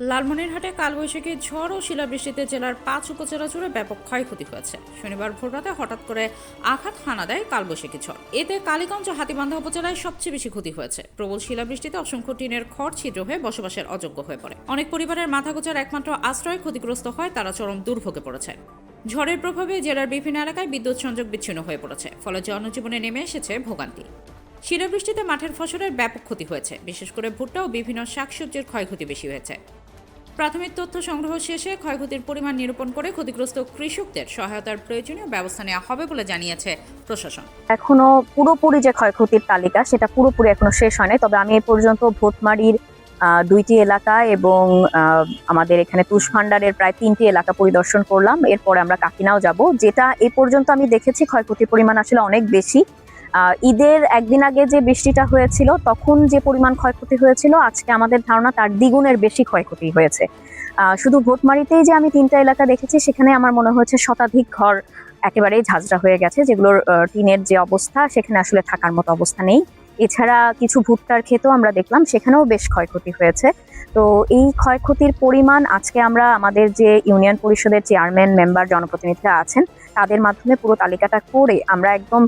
লালমনিরহাটে কালবৈশাখী ঝড় ও শিলাবৃষ্টিতে জেলার 5 উপজেলা জুড়ে ব্যাপক ক্ষয়ক্ষতি হয়েছে। শনিবার ভোররাতে হঠাৎ করে আঘাত হানা দেয় কালবৈশাখী ঝড়। এতে কালীগঞ্জ ও হাতীবান্ধা উপজেলায় সবচেয়ে বেশি ক্ষতি হয়েছে। প্রবল শিলাবৃষ্টিতে অসংখ্য টিনের খড় ছিদ্র হয়ে বসবাসের অযোগ্য হয়ে পড়ে। অনেক পরিবারের মাথা গোঁজার একমাত্র আশ্রয় ক্ষতিগ্রস্ত হয়, তারা চরম দুর্ভোগে পড়েছে। ঝড়ের প্রভাবে জেলার বিভিন্ন এলাকায় বিদ্যুৎ সংযোগ বিচ্ছিন্ন হয়ে পড়েছে, ফলে জনজীবনে নেমে এসেছে ভোগান্তি। শিলাবৃষ্টিতে মাঠের ফসলের ব্যাপক ক্ষতি হয়েছে, বিশেষ করে ভুট্টা ও বিভিন্ন শাকসবজির ক্ষয়ক্ষতি বেশি হয়েছে। প্রাথমিক তথ্য সংগ্রহ শেষে ক্ষয়ক্ষতির পরিমাণ নিরূপণ করে ক্ষতিগ্রস্ত কৃষকদের সহায়তার প্রয়োজনীয় ব্যবস্থা নেওয়া হবে বলে জানিয়েছে প্রশাসন। এখনো পুরোপুরি যে ক্ষয়ক্ষতির তালিকা সেটা পুরোপুরি এখনো শেষ হয়নি, তবে আমি এ পর্যন্ত ভোটমারির 2টি এলাকা এবং আমাদের এখানে তুষভান্ডারের প্রায় 3টি এলাকা পরিদর্শন করলাম। এরপরে আমরা কাকিনাও যাব। যেটা এ পর্যন্ত আমি দেখেছি ক্ষয়ক্ষতির পরিমাণ আসলে অনেক বেশি। ঈদের একদিন আগে যে বৃষ্টিটা হয়েছিল তখন যে পরিমাণ ক্ষয়ক্ষতি হয়েছিল, আজকে আমাদের ধারণা তার দ্বিগুণের বেশি ক্ষয়ক্ষতি হয়েছে। শুধু ভোটমারিতেই যে আমি 3টা এলাকা দেখেছি, সেখানে আমার মনে হয়েছে শতাধিক ঘর একেবারেই ঝাঁঝরা হয়ে গেছে, যেগুলোর টিনের যে অবস্থা সেখানে আসলে থাকার মতো অবস্থা নেই। এছাড়া কিছু ভুট্টার ক্ষেতও আমরা দেখলাম, সেখানেও বেশ ক্ষয়ক্ষতি হয়েছে। তো এই ক্ষয়ক্ষতির পরিমাণ আজকে আমরা আমাদের যে ইউনিয়ন পরিষদের চেয়ারম্যান, মেম্বার, জনপ্রতিনিধিরা আছেন তাদের মাধ্যমে পুরো তালিকাটা করে আমরা একদম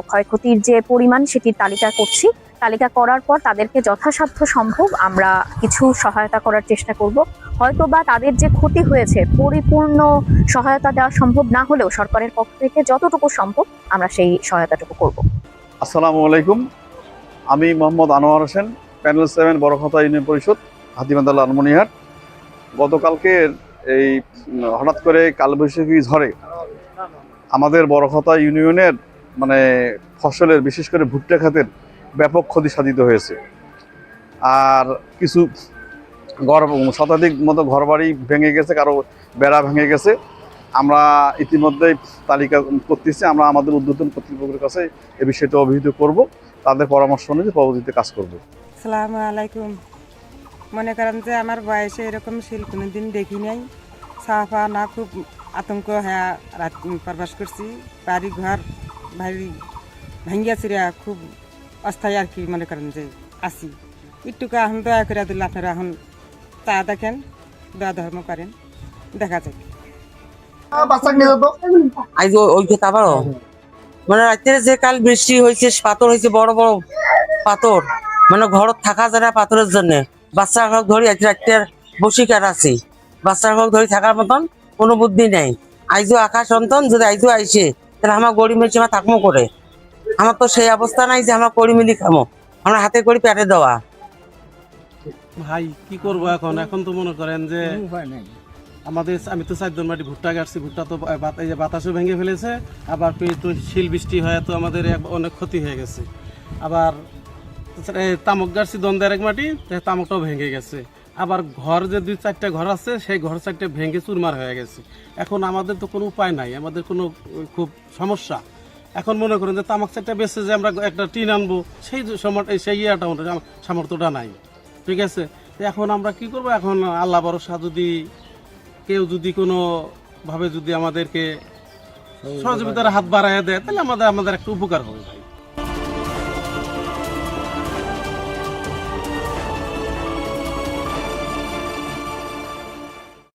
ক্ষয়ক্ষতির যে পরিমাণ সেটির তালিকা করছি। তালিকা করার পর তাদেরকে যথাসাধ্য সম্ভব আমরা কিছু সহায়তা করার চেষ্টা করব। হয়তো বা তাদের যে ক্ষতি হয়েছে পরিপূর্ণ সহায়তা দেওয়া সম্ভব না হলেও সরকারের পক্ষ থেকে যতটুকু সম্ভব আমরা সেই সহায়তাটুকু করব। আসসালামু আলাইকুম, আমি মোহাম্মদ আনোয়ার হোসেন, প্যানেল 7 বড়খতা ইউনিয়ন পরিষদ, হাতীবান্ধা লালমনিরহাট। গতকালকের এই হঠাৎ করে কালবৈশাখী ঝড়ে আমাদের বড়খতা ইউনিয়নের ফসলের, বিশেষ করে ভুট্টা খাতের ব্যাপক ক্ষতি সাধিত হয়েছে। আর কিছু শতাধিক মতো ঘরবাড়ি ভেঙে গেছে, কারো বেড়া ভেঙে গেছে। আমরা ইতিমধ্যেই তালিকা করতেছি, আমরা আমাদের ঊর্ধ্বতন কর্তৃপক্ষের কাছে এ বিষয়টা অভিহিত করব, তাদের পরামর্শ অনুযায়ী পরবর্তীতে কাজ করব। আসসালামু আলাইকুম। মনে করেন যে আমার বয়সে এরকম শিল কোনোদিন দেখি নাই। সাফা না, খুব আতঙ্ক হ্যাঁ রাত প্রবাস করছি। বাড়ি ঘর ভারী ভাঙ্গিয়া চিরা খুব অস্থায়ী আর কি মনে করেন যে আসি। একটুকু এখন দয়া করে দিলে আপনারা এখন তা দেখেন, দয়া ধর্ম করেন, দেখা যাক। আইজ ওই খেতে আবারও রাত্রে যে কাল বৃষ্টি হয়েছে, পাথর হয়েছে, বড় বড় পাথর, ঘর থাকা যায় না পাথরের জন্য। বাচ্চার ঘর ধরি রাত্রে বসি কার আছি, বাচ্চার ঘর ধরি থাকার মতন কোনো বুদ্ধি নেই। আইজো আকাশ অন্তন, যদি আইজো আইসে তাহলে আমার গড়ি মেরেছে আমার থাকমো করে। আমার তো সেই অবস্থা নাই যে আমার কড়ি মিলি খামো, আমরা হাতে করি পেটে দেওয়া। ভাই কি করবো এখন? এখন তো মনে করেন যে আমি তো 4 জন মাটি ভুট্টা গাড়ছি, ভুট্টা তো এই যে বাতাসও ভেঙে ফেলেছে, আবার একটু শিল বৃষ্টি হয়ে তো আমাদের অনেক ক্ষতি হয়ে গেছে। আবার তামক গাড়ছি দ্বন্দ্বের এক মাটি, তামকটাও ভেঙে গেছে। আবার ঘর যে 2-4টা ঘর আছে, সেই ঘর 4টা ভেঙে চুরমার হয়ে গেছে। এখন আমাদের তো কোনো উপায় নাই, আমাদের কোনো খুব সমস্যা। এখন মনে করেন যে তামাক 4টা বেচে যে আমরা একটা টিন আনবো, সেই ইয়েটা সামর্থ্যটা নাই। ঠিক আছে, এখন আমরা কি করবো? এখন আল্লাহ ভরসা, যদি কেউ যদি কোনো ভাবে যদি আমাদেরকে সহযোগিতার হাত বাড়াইয়া দেয়, তাহলে আমাদের একটা উপকার হবে ভাই।